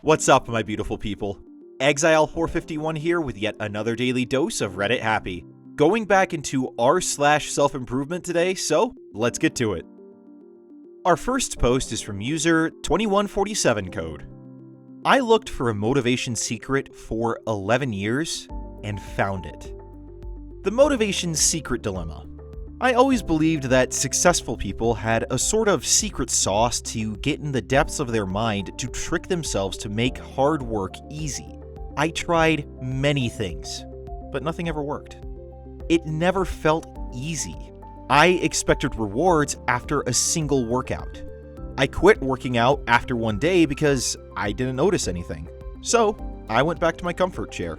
What's up, my beautiful people? Exile451 here with yet another daily dose of Reddit Happy. Going back into r/self-improvement today, so let's get to it. Our first post is from user 2147code. I looked for a motivation secret for 11 years and found it. The motivation secret dilemma. I always believed that successful people had a sort of secret sauce to get in the depths of their mind to trick themselves to make hard work easy. I tried many things, but nothing ever worked. It never felt easy. I expected rewards after a single workout. I quit working out after one day because I didn't notice anything. So I went back to my comfort chair.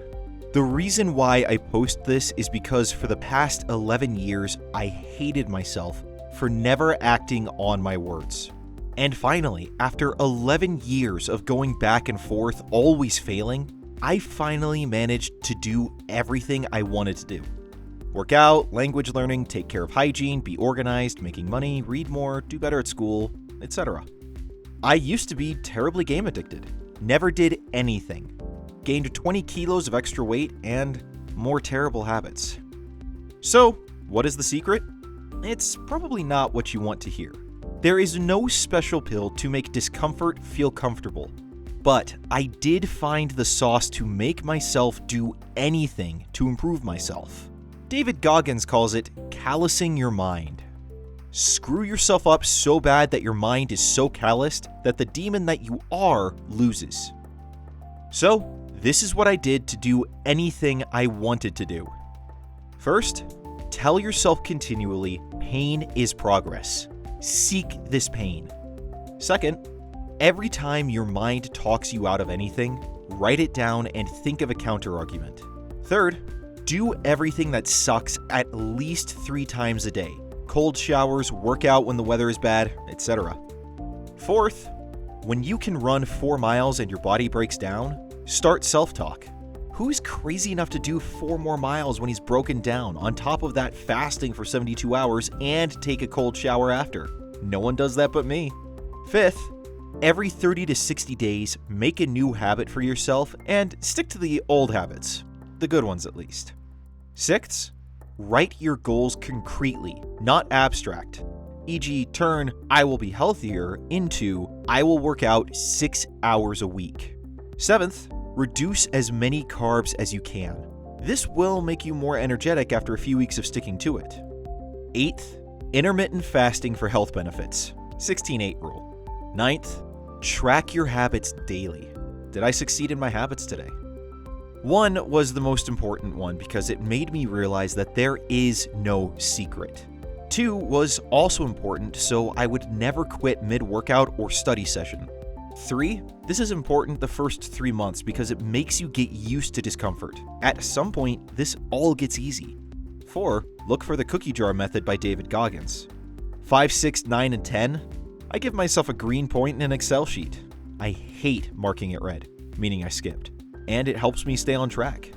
The reason why I post this is because for the past 11 years, I hated myself for never acting on my words. And finally, after 11 years of going back and forth, always failing, I finally managed to do everything I wanted to do. Work out, language learning, take care of hygiene, be organized, making money, read more, do better at school, etc. I used to be terribly game addicted, never did anything. Gained 20 kilos of extra weight, and more terrible habits. So, what is the secret? It's probably not what you want to hear. There is no special pill to make discomfort feel comfortable, but I did find the sauce to make myself do anything to improve myself. David Goggins calls it callousing your mind. Screw yourself up so bad that your mind is so calloused that the demon that you are loses. So, this is what I did to do anything I wanted to do. First, tell yourself continually, pain is progress. Seek this pain. Second, every time your mind talks you out of anything, write it down and think of a counterargument. Third, do everything that sucks at least 3 times a day. Cold showers, work out when the weather is bad, etc. Fourth, when you can run 4 miles and your body breaks down, start self-talk. Who's crazy enough to do 4 more miles when he's broken down, on top of that fasting for 72 hours and take a cold shower after? No one does that but me. Fifth, every 30 to 60 days, make a new habit for yourself and stick to the old habits, the good ones at least. Sixth, write your goals concretely, not abstract. E.g., turn "I will be healthier" into "I will work out 6 hours a week." Seventh, reduce as many carbs as you can. This will make you more energetic after a few weeks of sticking to it. Eighth, intermittent fasting for health benefits. 16-8 rule. Ninth, track your habits daily. Did I succeed in my habits today? 1 was the most important one because it made me realize that there is no secret. 2 was also important, so I would never quit mid-workout or study session. 3, this is important the first 3 months because it makes you get used to discomfort. At some point, this all gets easy. 4, look for the cookie jar method by David Goggins. 5, 6, 9, and 10, I give myself a green point in an Excel sheet. I hate marking it red, meaning I skipped, and it helps me stay on track.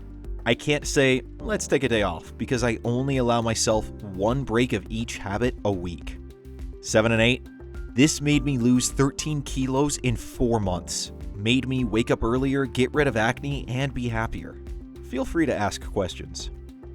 I can't say, let's take a day off, because I only allow myself 1 break of each habit a week. 7 and 8, this made me lose 13 kilos in 4 months. Made me wake up earlier, get rid of acne, and be happier. Feel free to ask questions.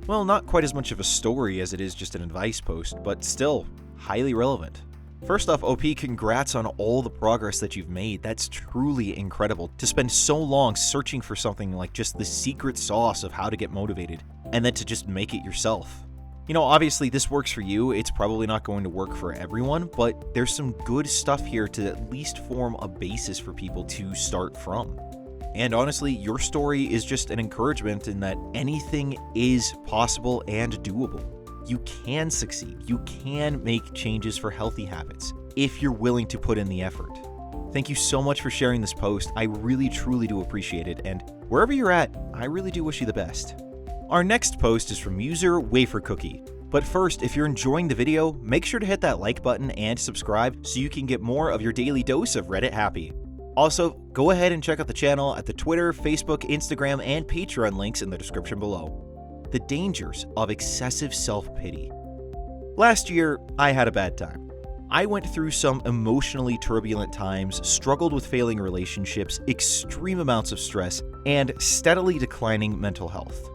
Well, not quite as much of a story as it is just an advice post, but still, highly relevant. First off, OP, congrats on all the progress that you've made. That's truly incredible. To spend so long searching for something like just the secret sauce of how to get motivated, and then to just make it yourself. You know, obviously this works for you. It's probably not going to work for everyone, but there's some good stuff here to at least form a basis for people to start from. And honestly, your story is just an encouragement in that anything is possible and doable. You can succeed. You can make changes for healthy habits if you're willing to put in the effort. Thank you so much for sharing this post. I really, truly do appreciate it. And wherever you're at, I really do wish you the best. Our next post is from user Wafer Cookie. But first, if you're enjoying the video, make sure to hit that like button and subscribe so you can get more of your daily dose of Reddit Happy. Also, go ahead and check out the channel at the Twitter, Facebook, Instagram, and Patreon links in the description below. The dangers of excessive self-pity. Last year, I had a bad time. I went through some emotionally turbulent times, struggled with failing relationships, extreme amounts of stress, and steadily declining mental health.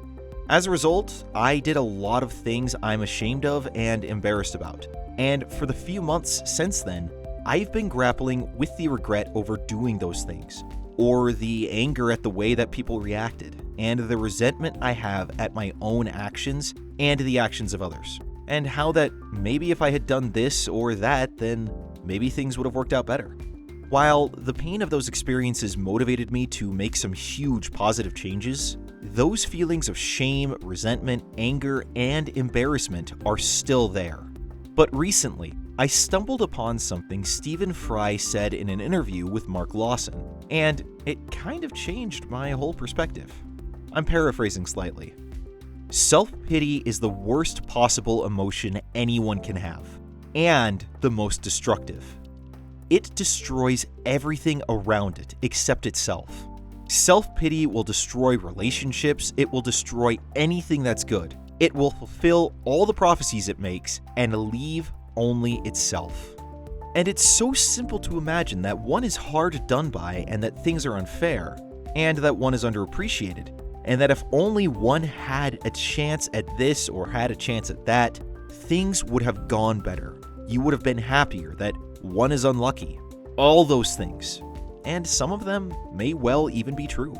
As a result, I did a lot of things I'm ashamed of and embarrassed about. And for the few months since then, I've been grappling with the regret over doing those things, or the anger at the way that people reacted, and the resentment I have at my own actions and the actions of others. And how that maybe if I had done this or that, then maybe things would have worked out better. While the pain of those experiences motivated me to make some huge positive changes, those feelings of shame, resentment, anger, and embarrassment are still there. But recently, I stumbled upon something Stephen Fry said in an interview with Mark Lawson, and it kind of changed my whole perspective. I'm paraphrasing slightly. Self-pity is the worst possible emotion anyone can have, and the most destructive. It destroys everything around it except itself. Self-pity will destroy relationships, it will destroy anything that's good. It will fulfill all the prophecies it makes and leave only itself. And it's so simple to imagine that one is hard done by and that things are unfair, and that one is underappreciated, and that if only one had a chance at this or had a chance at that, things would have gone better. You would have been happier, that one is unlucky. All those things. And some of them may well even be true.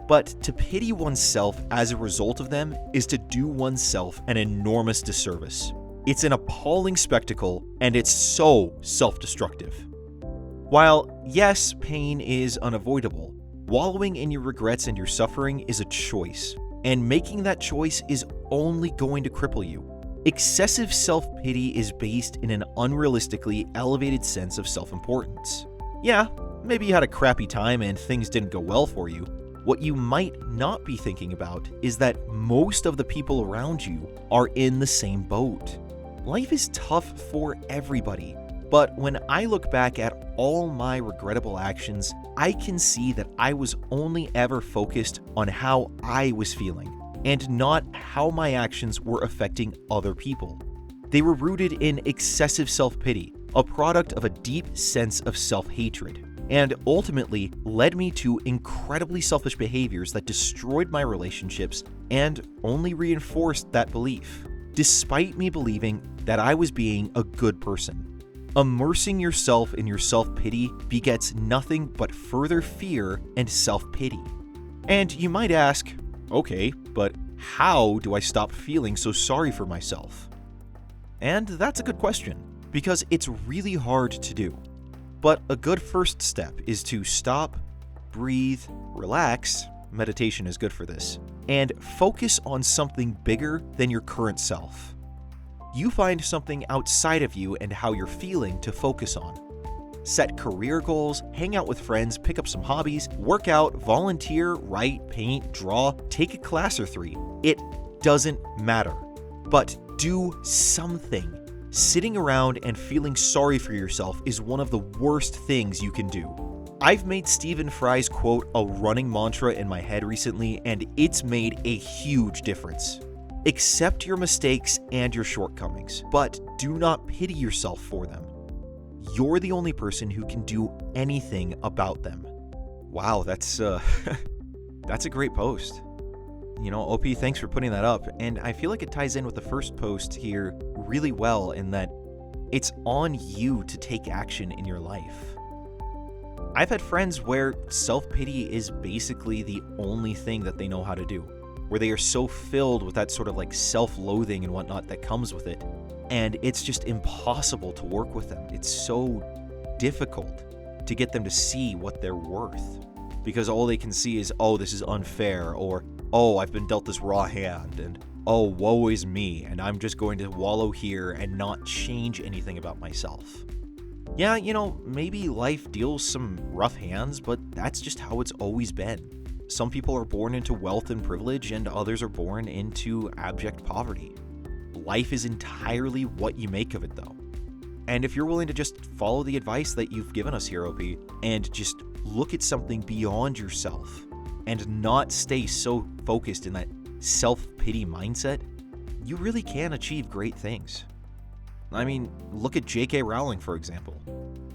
But to pity oneself as a result of them is to do oneself an enormous disservice. It's an appalling spectacle, and it's so self-destructive. While, yes, pain is unavoidable, wallowing in your regrets and your suffering is a choice, and making that choice is only going to cripple you. Excessive self-pity is based in an unrealistically elevated sense of self-importance. Yeah, maybe you had a crappy time and things didn't go well for you. What you might not be thinking about is that most of the people around you are in the same boat. Life is tough for everybody, but when I look back at all my regrettable actions, I can see that I was only ever focused on how I was feeling, and not how my actions were affecting other people. They were rooted in excessive self-pity, a product of a deep sense of self-hatred, and ultimately led me to incredibly selfish behaviors that destroyed my relationships and only reinforced that belief, despite me believing that I was being a good person. Immersing yourself in your self-pity begets nothing but further fear and self-pity. And you might ask, okay, but how do I stop feeling so sorry for myself? And that's a good question, because it's really hard to do. But a good first step is to stop, breathe, relax, meditation is good for this, and focus on something bigger than your current self. You find something outside of you and how you're feeling to focus on. Set career goals, hang out with friends, pick up some hobbies, work out, volunteer, write, paint, draw, take a class or 3. It doesn't matter. But do something. Sitting around and feeling sorry for yourself is one of the worst things you can do. I've made Stephen Fry's quote a running mantra in my head recently, and it's made a huge difference. Accept your mistakes and your shortcomings, but do not pity yourself for them. You're the only person who can do anything about them. Wow, that's a great post. You know, OP, thanks for putting that up, and I feel like it ties in with the first post here really well in that it's on you to take action in your life. I've had friends where self-pity is basically the only thing that they know how to do, where they are so filled with that sort of like self-loathing and whatnot that comes with it, and it's just impossible to work with them. It's so difficult to get them to see what they're worth, because all they can see is, oh, this is unfair, or oh, I've been dealt this raw hand, and oh, woe is me, and I'm just going to wallow here and not change anything about myself. Yeah, you know, maybe life deals some rough hands, but that's just how it's always been. Some people are born into wealth and privilege, and others are born into abject poverty. Life is entirely what you make of it, though. And if you're willing to just follow the advice that you've given us here, OP, and just look at something beyond yourself, and not stay so focused in that self-pity mindset, you really can achieve great things. I mean, look at J.K. Rowling, for example.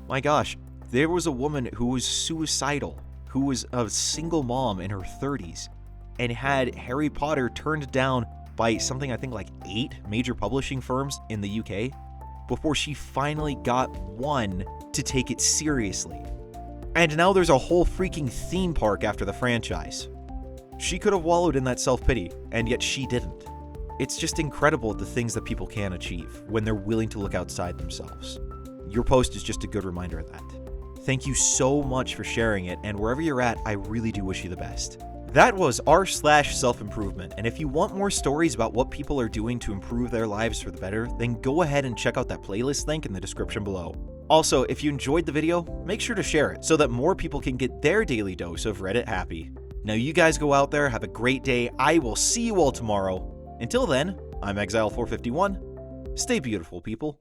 My gosh, there was a woman who was suicidal, who was a single mom in her 30s, and had Harry Potter turned down by something I think like 8 major publishing firms in the UK before she finally got one to take it seriously. And now there's a whole freaking theme park after the franchise. She could have wallowed in that self-pity, and yet she didn't. It's just incredible the things that people can achieve when they're willing to look outside themselves. Your post is just a good reminder of that. Thank you so much for sharing it, and wherever you're at, I really do wish you the best. That was r/self-improvement, and if you want more stories about what people are doing to improve their lives for the better, then go ahead and check out that playlist link in the description below. Also, if you enjoyed the video, make sure to share it so that more people can get their daily dose of Reddit happy. Now you guys go out there, have a great day, I will see you all tomorrow. Until then, I'm Exile451. Stay beautiful, people.